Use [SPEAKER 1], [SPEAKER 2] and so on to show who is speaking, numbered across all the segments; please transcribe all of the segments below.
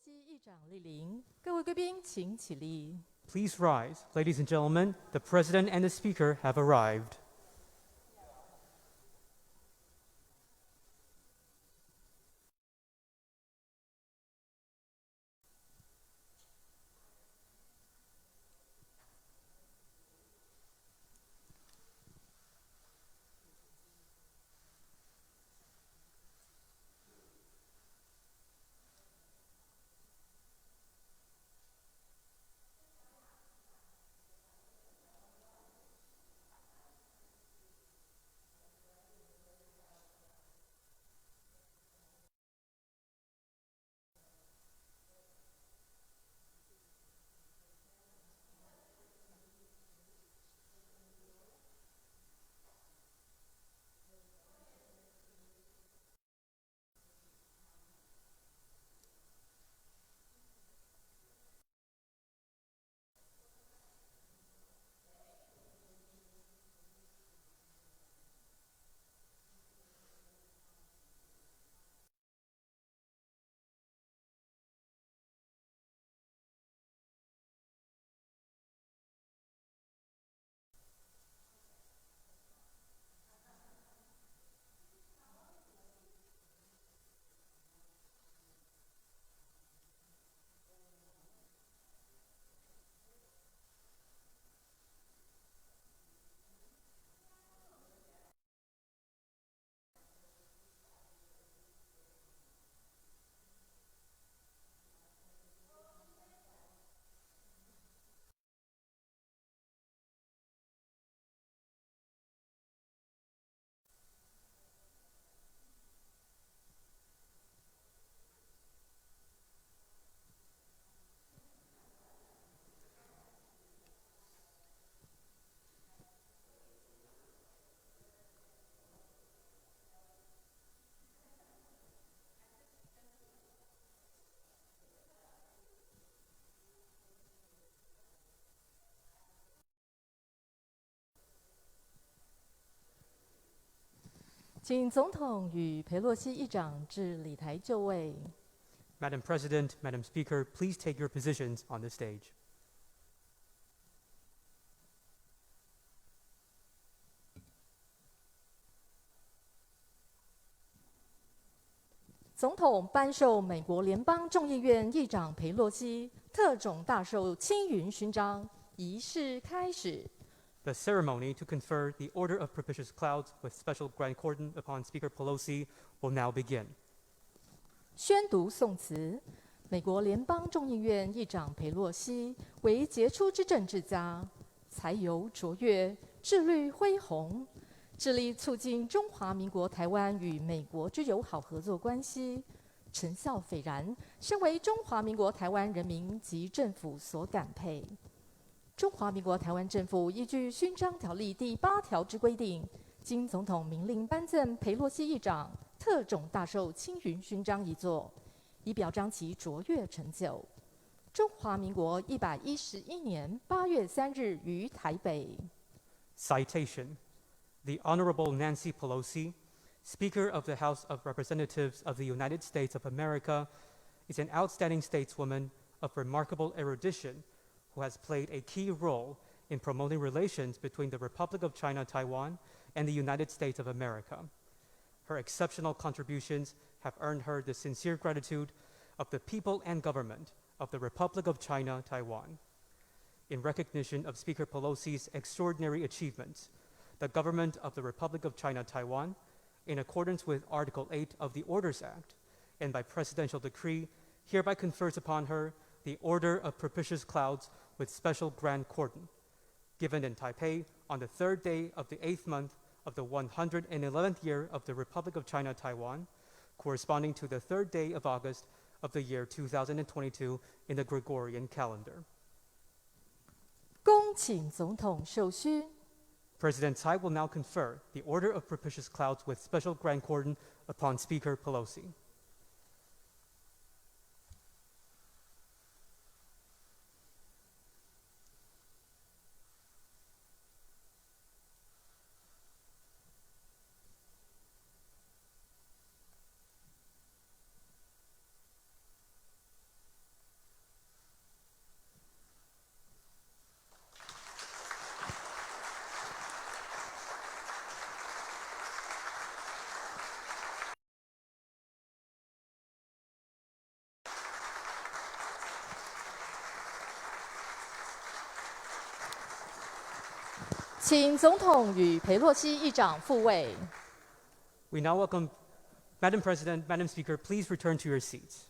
[SPEAKER 1] 西议长莅临，各位贵宾请起立。
[SPEAKER 2] Please rise. Ladies and gentlemen, the President and the Speaker have arrived.
[SPEAKER 1] "请总统与裴洛西议长至礼台就位。
[SPEAKER 2] Madam President, Madam Speaker, please take your positions on the stage.
[SPEAKER 1] 总统颁授美国联邦众议院议长裴洛西特种大绶青云勋章，仪式开始。
[SPEAKER 2] The ceremony to confer the Order of Propitious Clouds with special grand cordon upon Speaker Pelosi will now begin.
[SPEAKER 1] 宣读宋词。美国联邦众议院议长裴洛西为杰出之政治家，才游卓越，志虑恢宏，致力促进中华民国台湾与美国之友好合作关系，成效斐然，深为中华民国台湾人民及政府所感佩。 中华民国台湾政府依据勋章条例第8条之规定，经总统明令颁赠裴洛西议长特种大绶青云勋章一座，以表彰其卓越成就。中华民国111年8月3日于台北。
[SPEAKER 2] Citation: The Honorable Nancy Pelosi, Speaker of the House of Representatives of the United States of America, is an outstanding stateswoman of remarkable erudition who has played a key role in promoting relations between the Republic of China, Taiwan, and the United States of America. Her exceptional contributions have earned her the sincere gratitude of the people and government of the Republic of China, Taiwan. In recognition of Speaker Pelosi's extraordinary achievements, the government of the Republic of China, Taiwan, in accordance with Article 8 of the Orders Act, and by presidential decree, hereby confers upon her the Order of Propitious Clouds with special grand cordon, given in Taipei on the 3rd day of the 8th month of the 111th year of the Republic of China, Taiwan, corresponding to the 3rd day of August of the year 2022 in the Gregorian calendar.
[SPEAKER 1] 恭请总统授勋。
[SPEAKER 2] President Tsai will now confer the Order of Propitious Clouds with special grand cordon upon Speaker Pelosi.
[SPEAKER 1] 请总统与裴洛西议长复位。
[SPEAKER 2] We now welcome Madam President, Madam Speaker, please return to your seats.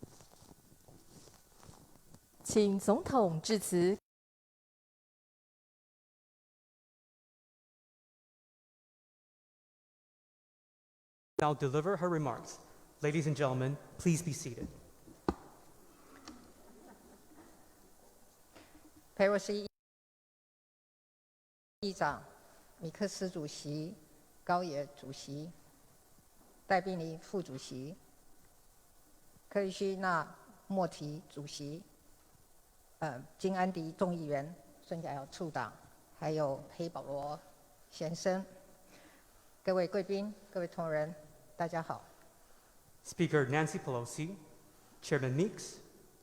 [SPEAKER 1] "请总统致辞。
[SPEAKER 2] Now deliver her remarks. Ladies and gentlemen, please be seated.
[SPEAKER 3] 佩洛西议长、米克斯主席、高野主席、戴宾尼副主席、克里希那莫提主席、金安迪众议员、孙甲尧处长，还有裴保罗先生，各位贵宾、各位同仁，大家好。
[SPEAKER 2] Speaker Nancy Pelosi, Chairman Meeks,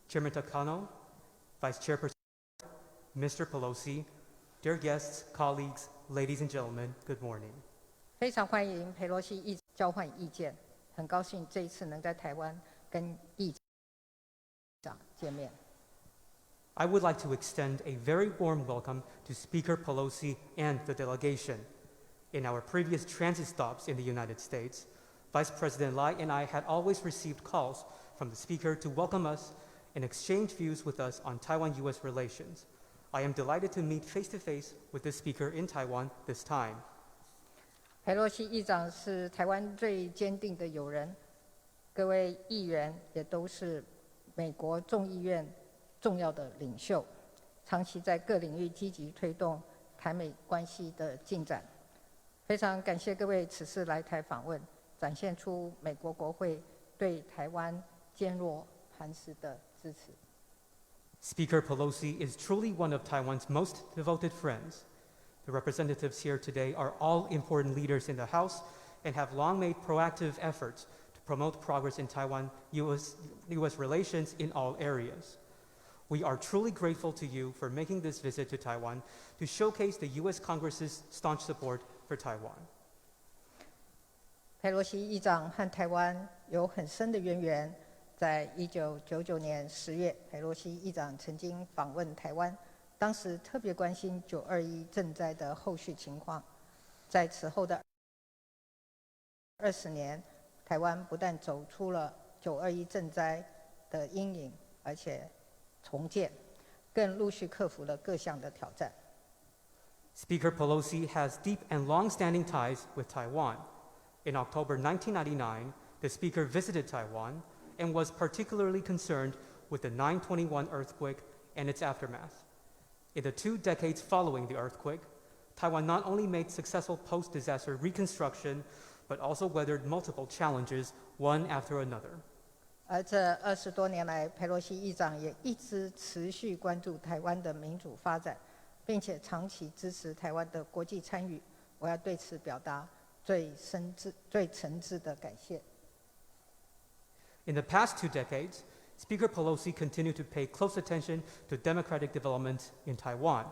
[SPEAKER 2] Chairman Takano, Vice Chairperson Mr. Pelosi, dear guests, colleagues, ladies and gentlemen, good morning.
[SPEAKER 3] 非常欢迎佩洛西议交换意见，很高兴这一次能在台湾跟议长见面。
[SPEAKER 2] I would like to extend a very warm welcome to Speaker Pelosi and the delegation. In our previous transit stops in the United States, Vice President Lai and I had always received calls from the Speaker to welcome us and exchange views with us on Taiwan-U.S. relations. I am delighted to meet face-to-face with the Speaker in Taiwan this time.
[SPEAKER 3] 佩洛西议长是台湾最坚定的友人，各位议员也都是美国众议院重要的领袖，长期在各领域积极推动台美关系的进展。非常感谢各位此次来台访问，展现出美国国会对台湾坚若磐石的支持。
[SPEAKER 2] Speaker Pelosi is truly one of Taiwan's most devoted friends. The representatives here today are all important leaders in the House and have long made proactive efforts to promote progress in Taiwan-U.S. relations in all areas. We are truly grateful to you for making this visit to Taiwan to showcase the U.S. Congress's staunch support for Taiwan.
[SPEAKER 3] 佩洛西议长和台湾有很深的渊源。在1999年10月，佩洛西议长曾经访问台湾，当时特别关心921震灾的后续情况。在此后的20年，台湾不但走出了921震灾的阴影，而且重建，更陆续克服了各项的挑战。
[SPEAKER 2] Speaker Pelosi has deep and long-standing ties with Taiwan. In October 1999, the Speaker visited Taiwan and was particularly concerned with the 9/21 earthquake and its aftermath. In the 2 decades following the earthquake, Taiwan not only made successful post-disaster reconstruction, but also weathered multiple challenges, one after another.
[SPEAKER 3] 而这20多年来，佩洛西议长也一直持续关注台湾的民主发展，并且长期支持台湾的国际参与。我要对此表达最诚挚的感谢。
[SPEAKER 2] In the past 2 decades, Speaker Pelosi continued to pay close attention to democratic development in Taiwan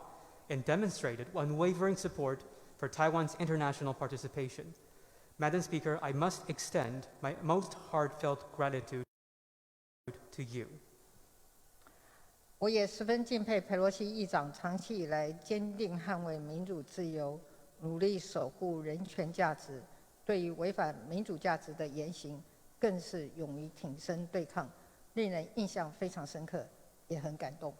[SPEAKER 2] and demonstrated unwavering support for Taiwan's international participation. Madam Speaker, I must extend my most heartfelt gratitude to you.
[SPEAKER 3] 我也十分敬佩佩洛西议长长期以来坚定捍卫民主自由，努力守护人权价值，对于违反民主价值的言行，更是勇于挺身对抗，令人印象非常深刻，也很感动。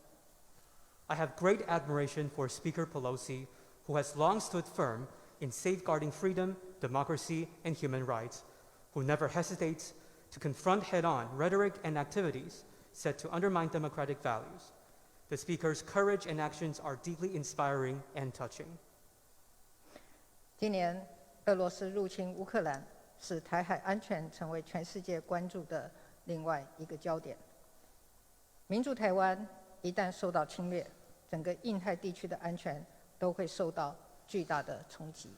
[SPEAKER 2] I have great admiration for Speaker Pelosi, who has long stood firm in safeguarding freedom, democracy, and human rights, who never hesitates to confront head-on rhetoric and activities set to undermine democratic values. The Speaker's courage and actions are deeply inspiring and touching.
[SPEAKER 3] 今年，俄罗斯入侵乌克兰，使台海安全成为全世界关注的另外一个焦点。民主台湾一旦受到侵略，整个印太地区的安全都会受到巨大的冲击。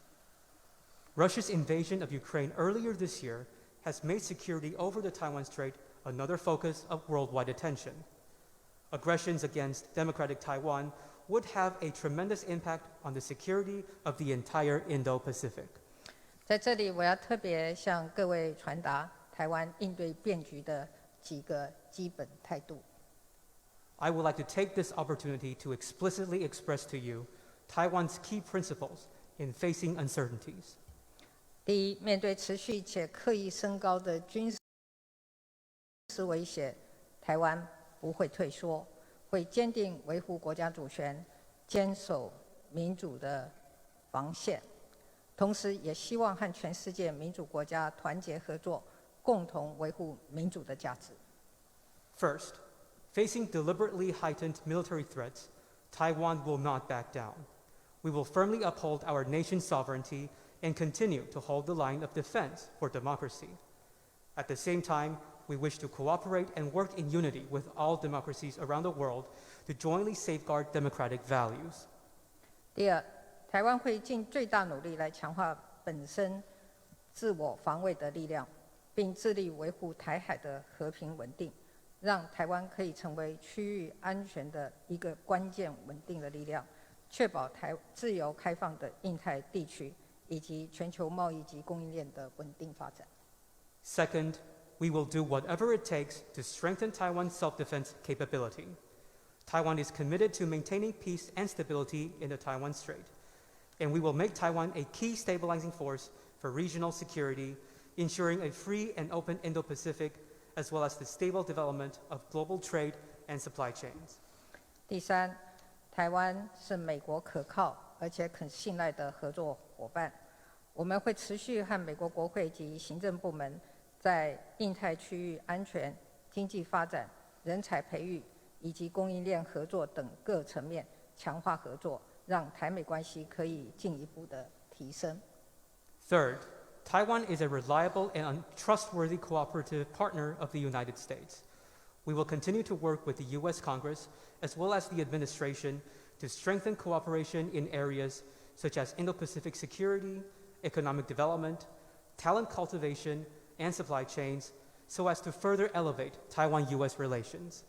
[SPEAKER 2] Russia's invasion of Ukraine earlier this year has made security over the Taiwan Strait another focus of worldwide attention. Aggressions against democratic Taiwan would have a tremendous impact on the security of the entire Indo-Pacific.
[SPEAKER 3] 在这里，我要特别向各位传达台湾应对变局的几个基本态度。
[SPEAKER 2] I would like to take this opportunity to explicitly express to you Taiwan's key principles in facing uncertainties.
[SPEAKER 3] 第一，面对持续且刻意升高的军事威胁，台湾不会退缩，会坚定维护国家主权，坚守民主的防线，同时也希望和全世界民主国家团结合作，共同维护民主的价值。
[SPEAKER 2] First, facing deliberately heightened military threats, Taiwan will not back down. We will firmly uphold our nation's sovereignty and continue to hold the line of defense for democracy. At the same time, we wish to cooperate and work in unity with all democracies around the world to jointly safeguard democratic values.
[SPEAKER 3] 第二，台湾会尽最大努力来强化本身自我防卫的力量，并致力维护台海的和平稳定，让台湾可以成为区域安全的一个关键稳定的力量，确保自由开放的印太地区以及全球贸易及供应链的稳定发展。
[SPEAKER 2] Second, we will do whatever it takes to strengthen Taiwan's self-defense capability. Taiwan is committed to maintaining peace and stability in the Taiwan Strait, and we will make Taiwan a key stabilizing force for regional security, ensuring a free and open Indo-Pacific, as well as the stable development of global trade and supply chains.
[SPEAKER 3] 第三，台湾是美国可靠而且可信赖的合作伙伴，我们会持续和美国国会及行政部门在印太区域安全、经济发展、人才培育以及供应链合作等各层面强化合作，让台美关系可以进一步的提升。
[SPEAKER 2] Third, Taiwan is a reliable and trustworthy cooperative partner of the United States. We will continue to work with the U.S. Congress as well as the administration to strengthen cooperation in areas such as Indo-Pacific security, economic development, talent cultivation, and supply chains, so as to further elevate Taiwan-U.S. relations.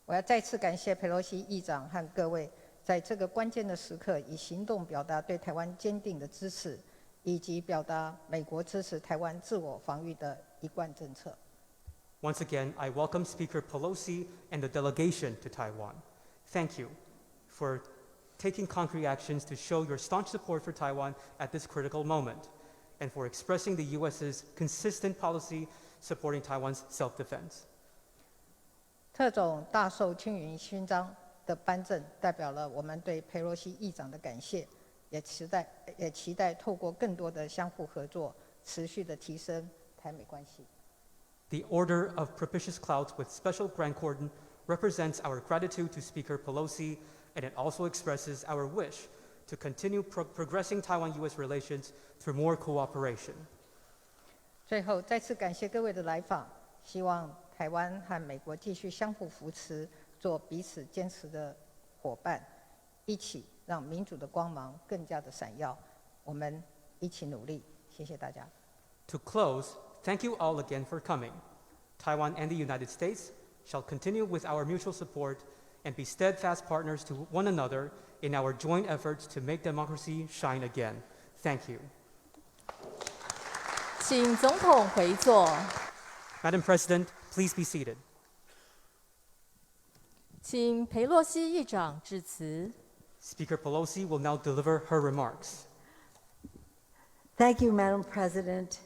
[SPEAKER 3] 我要再次感谢佩洛西议长和各位，在这个关键的时刻，以行动表达对台湾坚定的支持，以及表达美国支持台湾自我防御的一贯政策。
[SPEAKER 2] Once again, I welcome Speaker Pelosi and the delegation to Taiwan. Thank you for taking concrete actions to show your staunch support for Taiwan at this critical moment, and for expressing the U.S.'s consistent policy supporting Taiwan's self-defense.
[SPEAKER 3] 特种大绶青云勋章的颁证，代表了我们对佩洛西议长的感谢，也期待透过更多的相互合作，持续的提升台美关系。
[SPEAKER 2] The Order of Propitious Clouds with Special Grand Cordon represents our gratitude to Speaker Pelosi, and it also expresses our wish to continue progressing Taiwan-U.S. relations through more cooperation.
[SPEAKER 3] 最后，再次感谢各位的来访，希望台湾和美国继续相互扶持，做彼此坚持的伙伴，一起让民主的光芒更加的闪耀。我们一起努力，谢谢大家。
[SPEAKER 2] To close, thank you all again for coming. Taiwan and the United States shall continue with our mutual support and be steadfast partners to one another in our joint efforts to make democracy shine again. Thank you.
[SPEAKER 1] 请总统回座。
[SPEAKER 2] Madam President, please be seated.
[SPEAKER 1] 请裴洛西议长致辞。
[SPEAKER 2] Speaker Pelosi will now deliver her remarks.
[SPEAKER 4] Thank you, Madam President.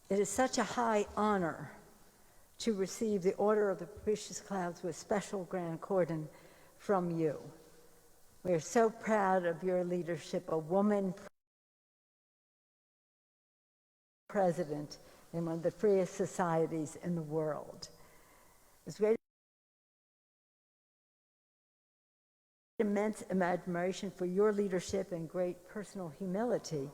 [SPEAKER 4] It is such a high honor to receive the Order of the Propitious Clouds with Special Grand Cordon from you. We are so proud of your leadership, a woman president in one of the freest societies in the world. It's great immense admiration for your leadership and great personal humility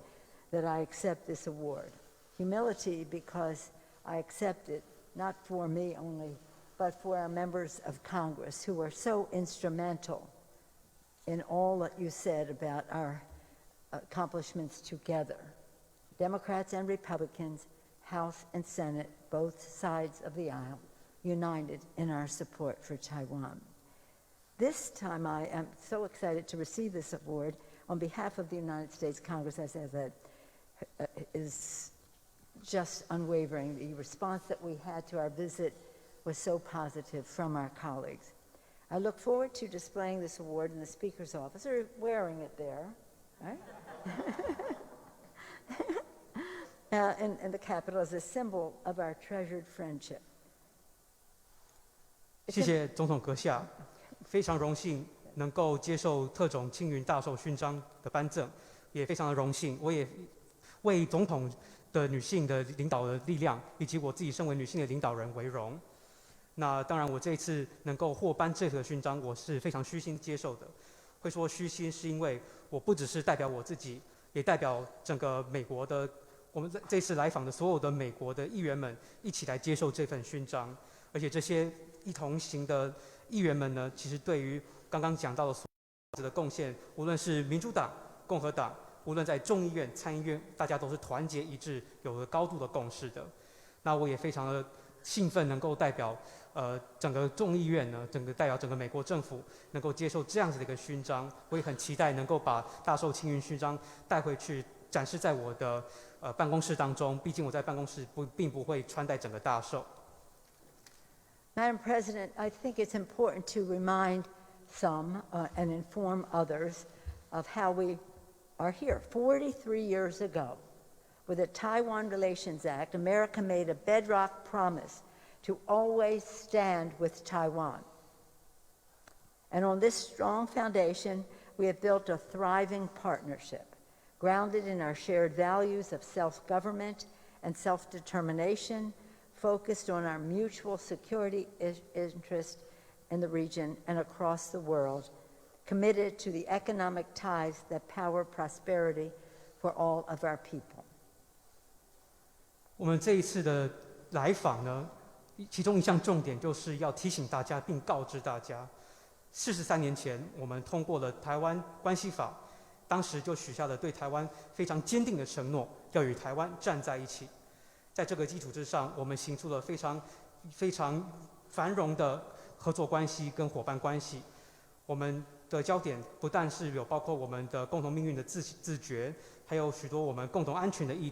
[SPEAKER 4] that I accept this award. Humility because I accept it not for me only, but for our members of Congress who are so instrumental in all that you said about our accomplishments together. Democrats and Republicans, House and Senate, both sides of the aisle, united in our support for Taiwan. This time I am so excited to receive this award on behalf of the United States Congress, as I said, is just unwavering. The response that we had to our visit was so positive from our colleagues. I look forward to displaying this award in the Speaker's office, or wearing it there, right? in the Capitol as a symbol of our treasured friendship.
[SPEAKER 2] 谢谢总统阁下，非常荣幸能够接受特种青云大绶勋章的颁赠，也非常的荣幸，我也为总统的女性的领导的力量，以及我自己身为女性的领导人为荣。那当然，我这一次能够获颁这个勋章，我是非常虚心接受的。会说虚心，是因为我不只是代表我自己，也代表整个美国的我们这次来访的所有的美国的议员们一起来接受这份勋章。而且这些一同行的议员们呢，其实对于刚刚讲到的所有的贡献，无论是民主党、共和党，无论在众议院、参议院，大家都是团结一致，有了高度的共识的。那我也非常的兴奋，能够代表整个众议院呢，代表整个美国政府，能够接受这样子的一个勋章。我也很期待能够把大绶青云勋章带回去，展示在我的办公室当中。毕竟我在办公室并不会穿戴整个大绶。
[SPEAKER 4] Madam President, I think it's important to remind some and inform others of how we are here. 43 years ago, with the Taiwan Relations Act, America made a bedrock promise to always stand with Taiwan. And on this strong foundation, we have built a thriving partnership, grounded in our shared values of self-government and self-determination, focused on our mutual security interest in the region and across the world, committed to the economic ties that power prosperity for all of our people.
[SPEAKER 2] 我们这一次的来访呢，其中一项重点就是要提醒大家并告知大家，43年前我们通过了《台湾关系法》，当时就许下了对台湾非常坚定的承诺，要与台湾站在一起。在这个基础之上，我们行出了非常繁荣的合作关系跟伙伴关系。我们的焦点不但是有包括我们的共同命运的自觉，还有许多我们共同安全的议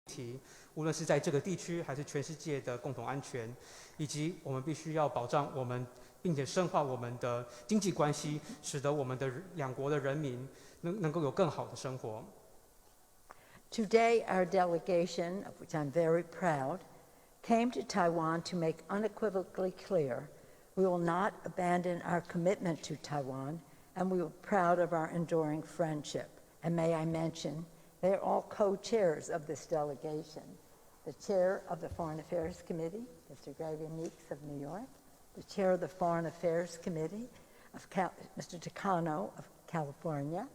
[SPEAKER 2] 题，无论是在这个地区还是全世界的共同安全，以及我们必须要保障我们，并且深化我们的经济关系，使得我们的两国的人民能够有更好的生活。
[SPEAKER 4] Today, our delegation, of which I'm very proud, came to Taiwan to make unequivocally clear we will not abandon our commitment to Taiwan, and we are proud of our enduring friendship. And may I mention, they are all co-chairs of this delegation. The chair of the Foreign Affairs Committee, Mr. Gregory Meeks of New York, the chair of the Foreign Affairs Committee, Mr. Takano of California,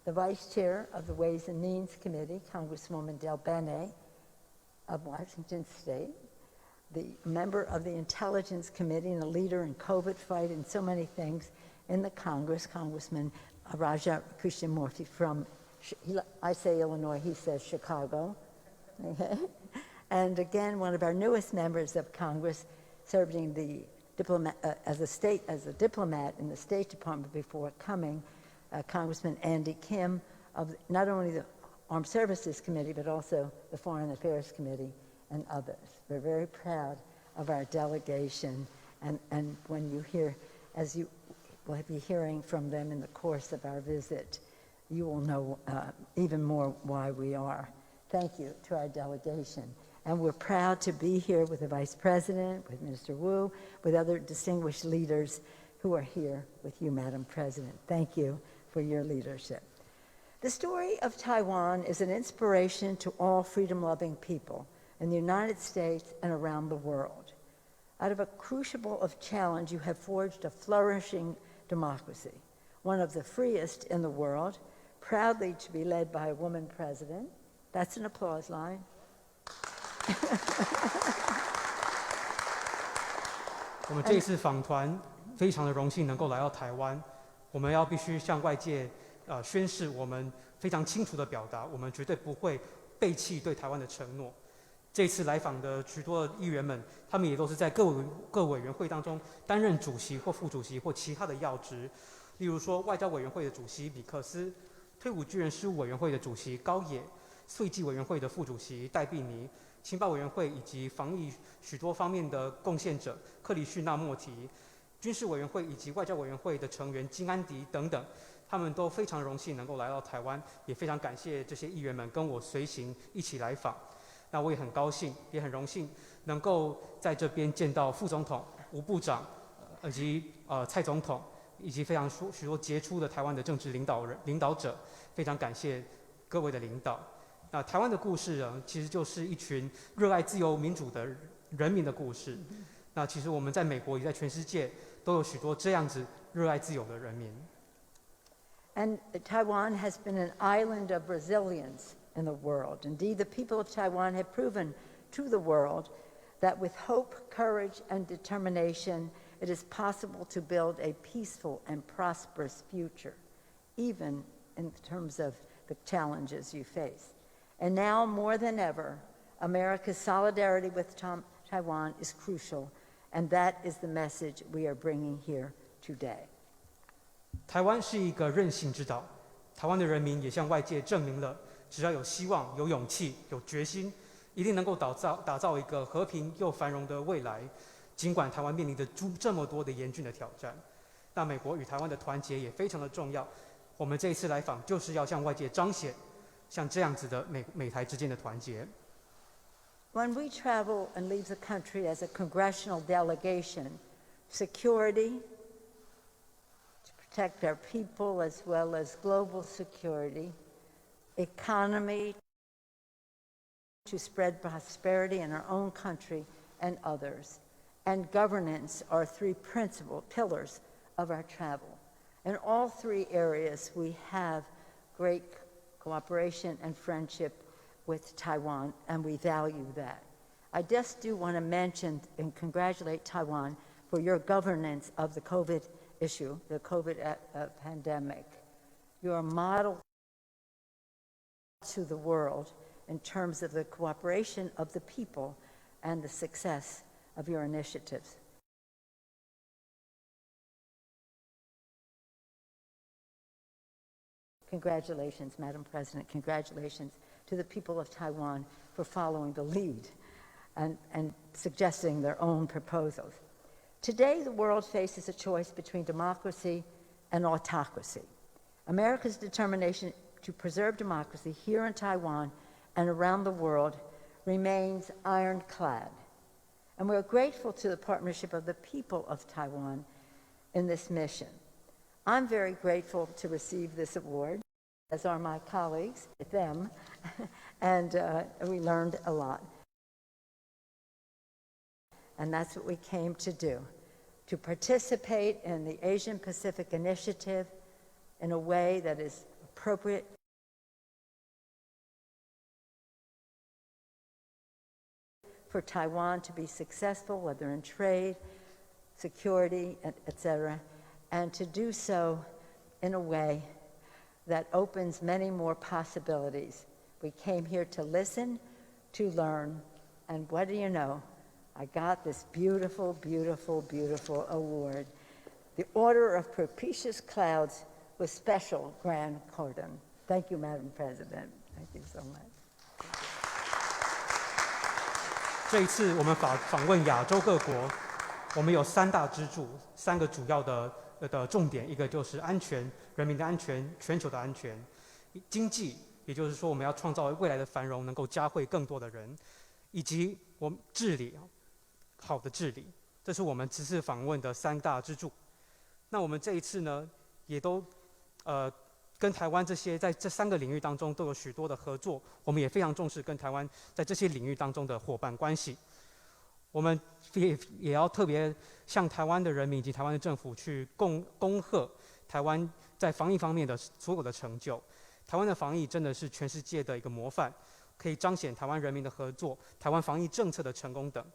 [SPEAKER 4] the vice chair of the Ways and Means Committee, Congresswoman Del Bene of Washington State, the member of the Intelligence Committee and a leader in COVID fight and so many things in the Congress, Congressman Raja Krishnamurthy from, I say Illinois, he says Chicago. Okay. And again, one of our newest members of Congress, serving the as a diplomat in the State Department before coming, Congressman Andy Kim of not only the Armed Services Committee, but also the Foreign Affairs Committee and others. We're very proud of our delegation, and when you hear, as you will be hearing from them in the course of our visit, you will know even more why we are. Thank you to our delegation. And we're proud to be here with the Vice President, with Minister Wu, with other distinguished leaders who are here with you, Madam President. Thank you for your leadership. The story of Taiwan is an inspiration to all freedom-loving people in the United States and around the world. Out of a crucible of challenge, you have forged a flourishing democracy, one of the freest in the world, proudly to be led by a woman president. That's an applause line.
[SPEAKER 2] 我们这一次访团非常的荣幸能够来到台湾，我们要必须向外界宣示我们非常清楚的表达，我们绝对不会背弃对台湾的承诺。这次来访的许多的议员们，他们也都是在各委员会当中担任主席或副主席或其他的要职，例如说外交委员会的主席比克斯，退伍军人事务委员会的主席高野，税计委员会的副主席戴碧妮、情报委员会以及防疫许多方面的贡献者克里绪那莫提、军事委员会以及外交委员会的成员金安迪等等，他们都非常荣幸能够来到台湾，也非常感谢这些议员们跟我随行一起来访。那我也很高兴，也很荣幸能够在这边见到副总统、吴部长，以及蔡总统，以及非常许多杰出的台湾的政治领导者，非常感谢各位的领导。那台湾的故事呢，其实就是一群热爱自由民主的人民的故事。那其实我们在美国也在全世界都有许多这样子热爱自由的人民。
[SPEAKER 4] And Taiwan has been an island of resilience in the world. Indeed, the people of Taiwan have proven to the world that with hope, courage, and determination, it is possible to build a peaceful and prosperous future, even in terms of the challenges you face. And now, more than ever, America's solidarity with Taiwan is crucial, and that is the message we are bringing here today.
[SPEAKER 2] 台湾是一个韧性之岛，台湾的人民也向外界证明了，只要有希望、有勇气、有决心，一定能够打造一个和平又繁荣的未来。尽管台湾面临着这么多的严峻的挑战，那美国与台湾的团结也非常的重要。我们这一次来访，就是要向外界彰显像这样子的美台之间的团结。
[SPEAKER 4] When we travel and leave the country as a congressional delegation, security, to protect our people as well as global security, economy, to spread prosperity in our own country and others, and governance are three principal pillars of our travel. In all three areas, we have great cooperation and friendship with Taiwan, and we value that. I just do want to mention and congratulate Taiwan for your governance of the COVID issue, the COVID pandemic. You're a model to the world in terms of the cooperation of the people and the success of your initiatives. Congratulations, Madam President. Congratulations to the people of Taiwan for following the lead and suggesting their own proposals. Today, the world faces a choice between democracy and autocracy. America's determination to preserve democracy here in Taiwan and around the world remains ironclad. And we're grateful to the partnership of the people of Taiwan in this mission. I'm very grateful to receive this award, as are my colleagues, them, and we learned a lot. And that's what we came to do, to participate in the Asian Pacific Initiative in a way that is appropriate for Taiwan to be successful, whether in trade, security, etc., and to do so in a way that opens many more possibilities. We came here to listen, to learn, and what do you know? I got this beautiful, beautiful, beautiful award, the Order of Propitious Clouds with Special Grand Cordon. Thank you, Madam President. Thank you so much.
[SPEAKER 2] 这一次我们访问亚洲各国，我们有3大支柱，3个主要的重点，一个就是安全，人民的安全，全球的安全；经济，也就是说我们要创造未来的繁荣，能够嘉惠更多的人；以及我们治理，好的治理，这是我们此次访问的3大支柱。那我们这一次呢，也都跟台湾这些在这3个领域当中都有许多的合作，我们也非常重视跟台湾在这些领域当中的伙伴关系。我们也要特别向台湾的人民以及台湾的政府去恭贺台湾在防疫方面的所有的成就。台湾的防疫真的是全世界的一个模范，可以彰显台湾人民的合作、台湾防疫政策的成功等。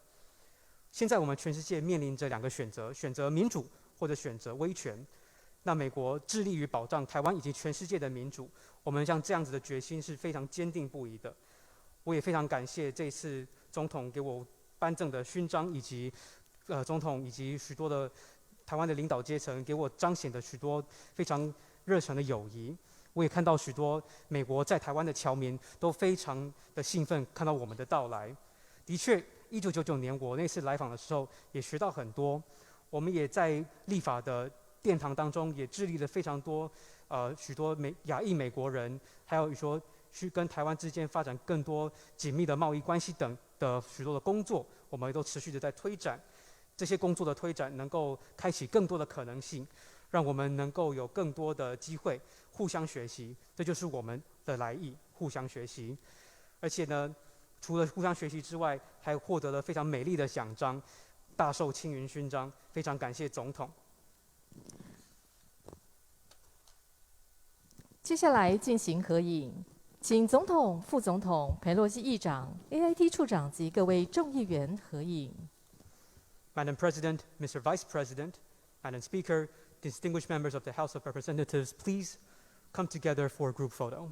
[SPEAKER 2] 现在我们全世界面临着2个选择：选择民主或者选择威权。那美国致力于保障台湾以及全世界的民主，我们像这样子的决心是非常坚定不移的。我也非常感谢这次总统给我颁赠的勋章，以及总统以及许多的台湾的领导阶层给我彰显的许多非常热诚的友谊。我也看到许多美国在台湾的侨民都非常的兴奋，看到我们的到来。的确，1999年我那次来访的时候，也学到很多。我们也在立法的殿堂当中，也致力了非常多，许多亚裔美国人，还有说去跟台湾之间发展更多紧密的贸易关系等的许多的工作，我们都持续的在推展。这些工作的推展能够开启更多的可能性，让我们能够有更多的机会互相学习，这就是我们的来意，互相学习。而且呢，除了互相学习之外，还获得了非常美丽的奖章，大受青云勋章，非常感谢总统。
[SPEAKER 1] 接下来进行合影，请总统、副总统、佩洛西议长、AIT 处长及各位众议员合影。
[SPEAKER 2] Madam President, Mr. Vice President, Madam Speaker, distinguished members of the House of Representatives, please come together for a group photo.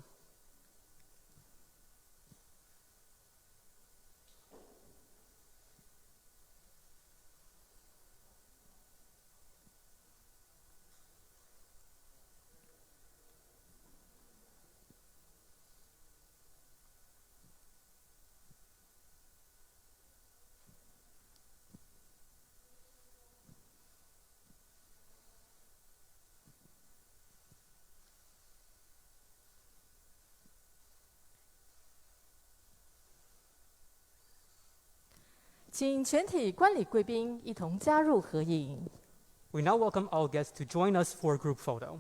[SPEAKER 1] 请全体观礼贵宾一同加入合影。
[SPEAKER 2] We now welcome all guests to join us for a group photo.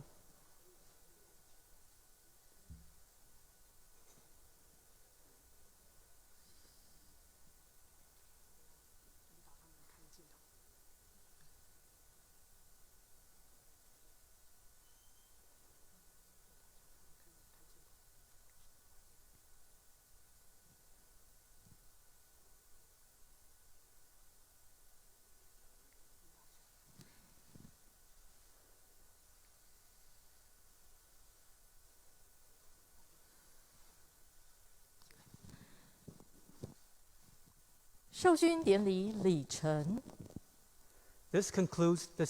[SPEAKER 1] 授勋典礼礼成。
[SPEAKER 2] This concludes the